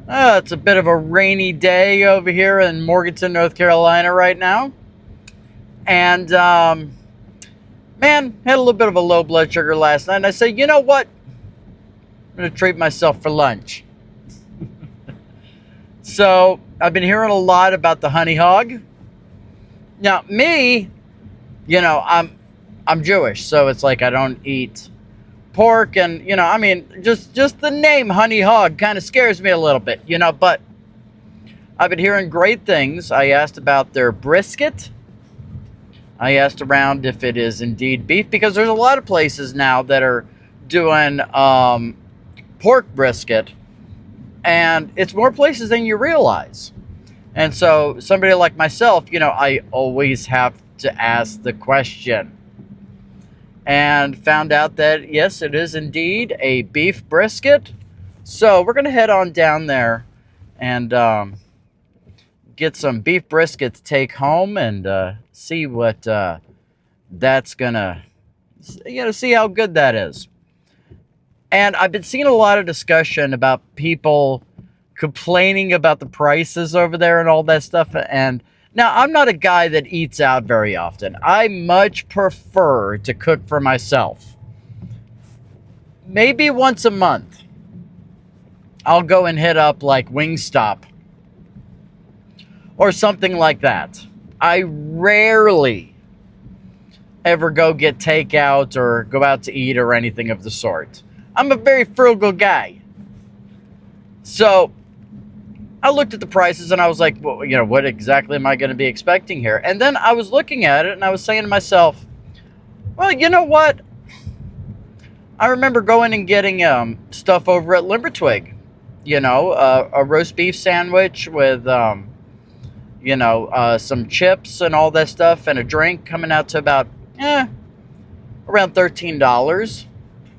It's a bit of a rainy day over here in Morganton, North Carolina right now. And, man, had a little bit of a low blood sugar last night. And I said, you know what? I'm going to treat myself for lunch. So I've been hearing a lot about the Honey Hog. Now, me, I'm Jewish, so it's like I don't eat pork, and just the name Honey Hog kind of scares me a little bit, but I've been hearing great things. I asked about their brisket. I asked around if it is indeed beef, because there's a lot of places now that are doing pork brisket, and it's more places than you realize. And so somebody like myself, I always have to ask the question, and found out that yes, it is indeed a beef brisket. So we're gonna head on down there and get some beef brisket to take home, and see what that's gonna, see how good that is. And I've been seeing a lot of discussion about people complaining about the prices over there and all that stuff. And now, I'm not a guy that eats out very often. I much prefer to cook for myself. Maybe once a month, I'll go and hit up like Wingstop or something like that. I rarely ever go get takeout or go out to eat or anything of the sort. I'm a very frugal guy. So I looked at the prices and I was like, well, what exactly am I going to be expecting here? And then I was looking at it and I was saying to myself, well, you know what? I remember going and getting stuff over at Limbertwig. A roast beef sandwich with, some chips and all that stuff, and a drink, coming out to about, around $13.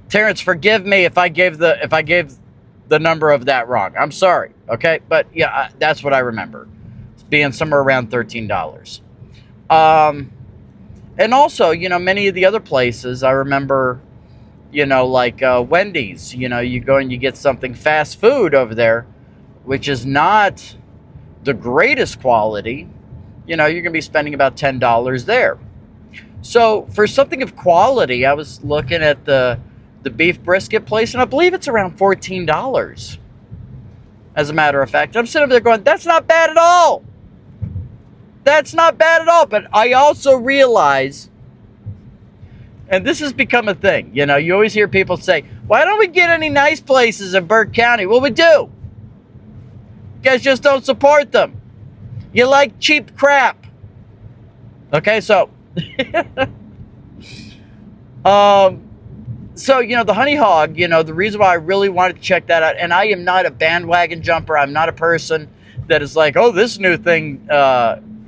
Terrence, forgive me if I gave the number of that wrong. I'm sorry, okay? But yeah, that's what I remember. It's being somewhere around $13. And also, many of the other places, I remember, like Wendy's, you go and you get something fast food over there, which is not the greatest quality. You're going to be spending about $10 there. So for something of quality, I was looking at the beef brisket place, and I believe it's around $14. As a matter of fact, I'm sitting over there going, that's not bad at all. That's not bad at all. But I also realize, and this has become a thing, you always hear people say, why don't we get any nice places in Burke County? Well, we do. You guys just don't support them. You like cheap crap. Okay, so So, the Honey Hog, the reason why I really wanted to check that out, and I am not a bandwagon jumper. I'm not a person that is like, oh, this new thing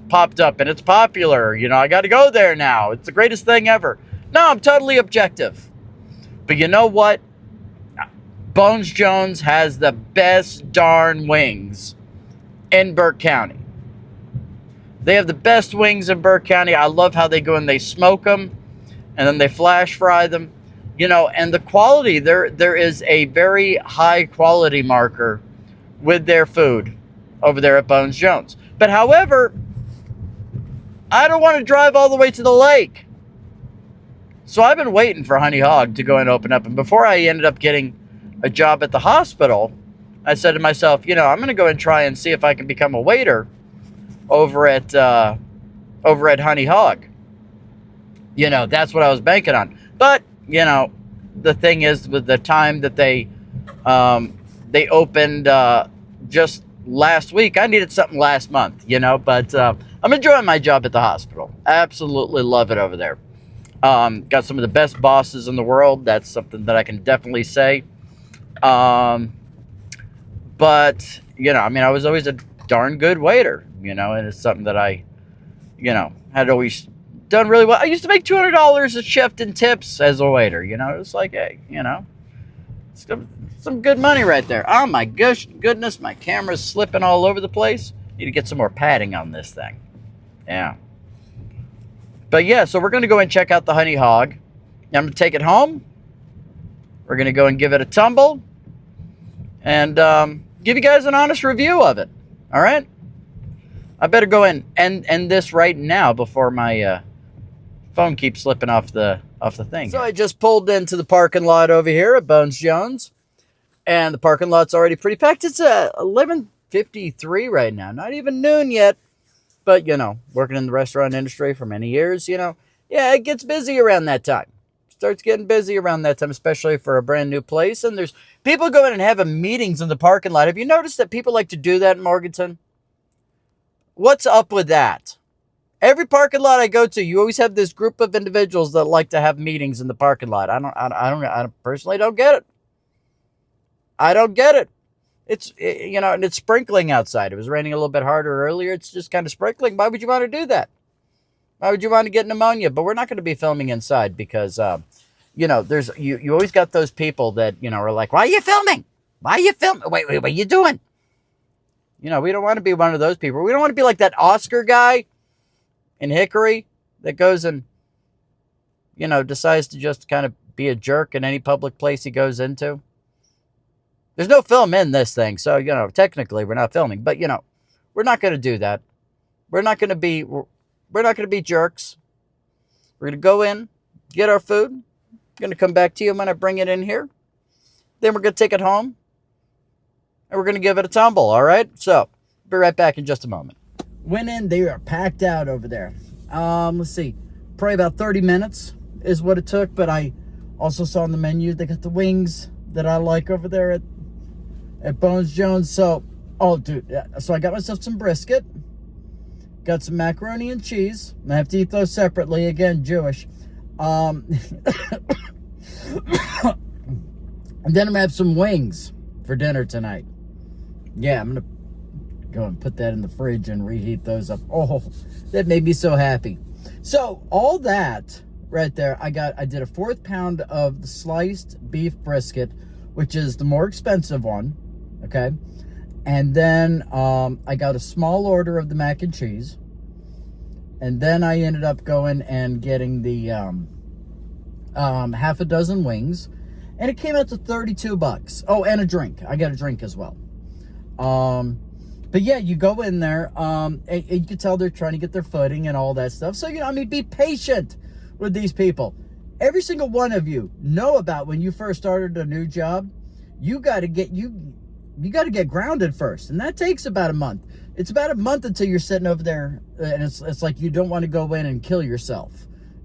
popped up and it's popular. I got to go there now. It's the greatest thing ever. No, I'm totally objective. But you know what? Bones Jones has the best darn wings in Burke County. They have the best wings in Burke County. I love how they go and they smoke them and then they flash fry them. And the quality, there is a very high quality marker with their food over there at Bones Jones. But however, I don't want to drive all the way to the lake. So I've been waiting for Honey Hog to go and open up. And before I ended up getting a job at the hospital, I said to myself, I'm going to go and try and see if I can become a waiter over at Honey Hog. That's what I was banking on. But the thing is, with the time that they opened just last week, I needed something last month, but I'm enjoying my job at the hospital. Absolutely love it over there. Got some of the best bosses in the world. That's something that I can definitely say. But, I was always a darn good waiter, and it's something that I, had always done really well. I used to make $200 a shift in tips as a waiter. It's like, hey, it's some good money right there. Oh my goodness, my camera's slipping all over the place. Need to get some more padding on this thing. Yeah. But yeah, so we're going to go and check out the Honey Hog. I'm going to take it home. We're going to go and give it a tumble. And, give you guys an honest review of it. All right. I better go in and end this right now before my phone keeps slipping off the thing. So I just pulled into the parking lot over here at Bones Jones, and the parking lot's already pretty packed. It's 11:53 right now, not even noon yet. But working in the restaurant industry for many years, yeah, it gets busy around that time. Starts getting busy around that time, especially for a brand new place. And there's people going and having meetings in the parking lot. Have you noticed that people like to do that in Morganton? What's up with that? Every parking lot I go to, you always have this group of individuals that like to have meetings in the parking lot. I personally don't get it. I don't get it. And it's sprinkling outside. It was raining a little bit harder earlier. It's just kind of sprinkling. Why would you want to do that? Why would you want to get pneumonia? But we're not going to be filming inside because, there's you always got those people that, are like, why are you filming? Why are you filming? Wait, what are you doing? We don't want to be one of those people. We don't want to be like that Oscar guy in Hickory that goes and, decides to just kind of be a jerk in any public place he goes into. There's no film in this thing, so, technically we're not filming. But, we're not going to do that. We're not going to be jerks. We're going to go in, get our food. I'm going to come back to you when I bring it in here. Then we're going to take it home. And we're going to give it a tumble, all right? So, be right back in just a moment. Went in, they are packed out over there. Let's see. Probably about 30 minutes is what it took. But I also saw on the menu, they got the wings that I like over there at Bones Jones. So, so I got myself some brisket. Got some macaroni and cheese. I have to eat those separately. Again, Jewish. And then I'm going to have some wings for dinner tonight. Yeah, I'm going to go and put that in the fridge and reheat those up. Oh, that made me so happy. So, all that right there, I did a 1/4 pound of the sliced beef brisket, which is the more expensive one, okay? And then I got a small order of the mac and cheese. And then I ended up going and getting the half a dozen wings. And it came out to $32. Oh, and a drink. I got a drink as well. But yeah, you go in there. And you can tell they're trying to get their footing and all that stuff. So, be patient with these people. Every single one of you know about when you first started a new job. You got to get grounded first, and that takes about a month. It's about a month until you're sitting over there, and it's like you don't want to go in and kill yourself.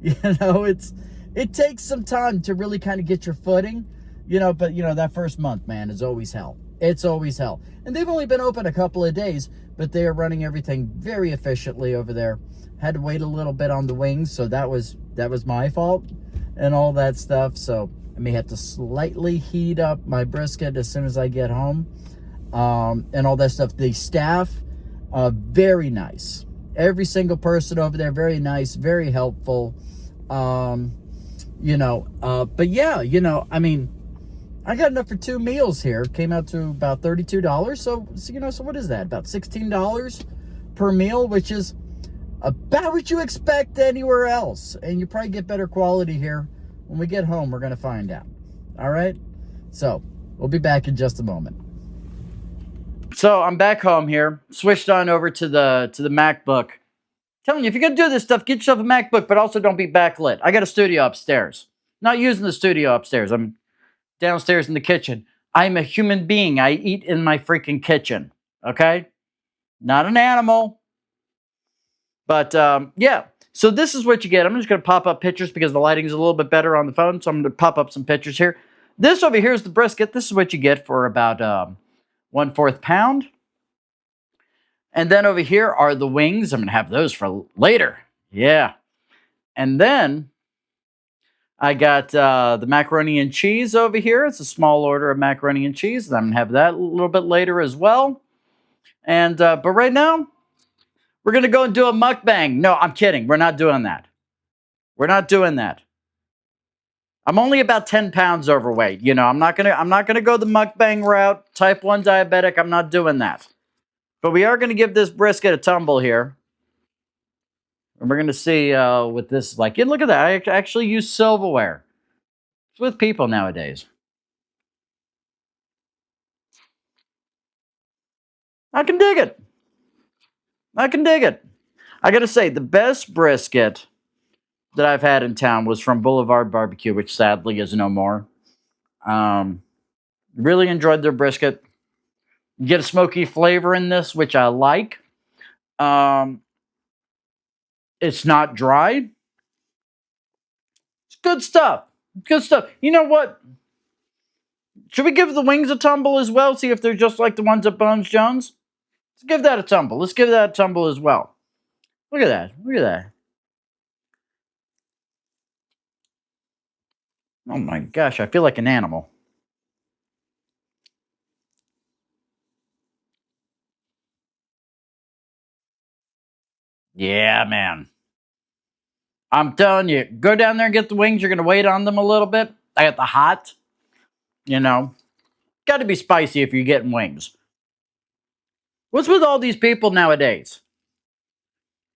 It takes some time to really kind of get your footing, but that first month, man, is always hell. It's always hell. And they've only been open a couple of days, but they are running everything very efficiently over there. Had to wait a little bit on the wings, so that was my fault and all that stuff. So I may have to slightly heat up my brisket as soon as I get home, and all that stuff. The staff, very nice. Every single person over there, very nice, very helpful. But yeah, I got enough for 2 meals here. Came out to about $32. So what is that? About $16 per meal, which is about what you expect anywhere else. And you probably get better quality here. When we get home, we're going to find out. All right? So, we'll be back in just a moment. So, I'm back home here. Switched on over to the MacBook. Telling you, if you're going to do this stuff, get yourself a MacBook, but also don't be backlit. I got a studio upstairs. Not using the studio upstairs. I'm downstairs in the kitchen. I'm a human being. I eat in my freaking kitchen. Okay? Not an animal. But, yeah. So this is what you get. I'm just going to pop up pictures because the lighting is a little bit better on the phone. So I'm going to pop up some pictures here. This over here is the brisket. This is what you get for about 1/4 pound. And then over here are the wings. I'm going to have those for later. Yeah. And then I got the macaroni and cheese over here. It's a small order of macaroni and cheese. I'm going to have that a little bit later as well. And but right now, we're going to go and do a mukbang. No, I'm kidding. We're not doing that. We're not doing that. I'm only about 10 pounds overweight. I'm not gonna go the mukbang route. Type 1 diabetic. I'm not doing that. But we are going to give this brisket a tumble here. And we're going to see what this is like. And look at that. I actually use silverware. It's with people nowadays. I can dig it. I can dig it. I gotta say, the best brisket that I've had in town was from Boulevard Barbecue, which sadly is no more. Um, really enjoyed their brisket. You get a smoky flavor in this, which I like. Um, it's not dry. It's good stuff. Good stuff. You know what? Should we give the wings a tumble as well? See if they're just like the ones at Bones Jones? Let's give that a tumble. Let's give that a tumble as well. Look at that. Look at that. Oh my gosh, I feel like an animal. Yeah, man. I'm telling you, go down there and get the wings. You're going to wait on them a little bit. I got the hot, you know. Got to be spicy if you're getting wings. What's with all these people nowadays?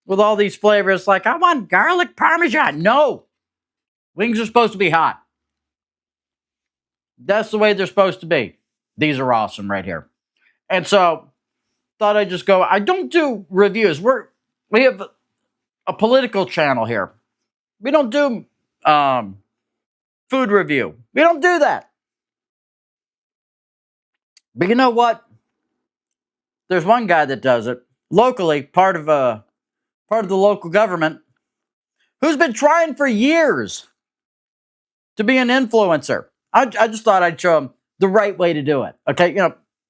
With all these flavors, like, I want garlic parmesan. No. Wings are supposed to be hot. That's the way they're supposed to be. These are awesome right here. And so, thought I'd just go. I don't do reviews. We have a political channel here. We don't do food review. We don't do that. But you know what? There's one guy that does it locally, part of the local government, who's been trying for years to be an influencer. I just thought I'd show him the right way to do it. Okay,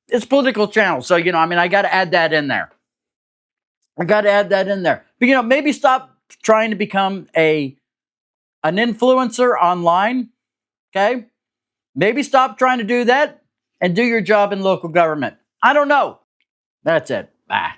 it's political channel, so I got to add that in there. I got to add that in there. But maybe stop trying to become an influencer online. Okay, maybe stop trying to do that and do your job in local government. I don't know. That's it. Bye.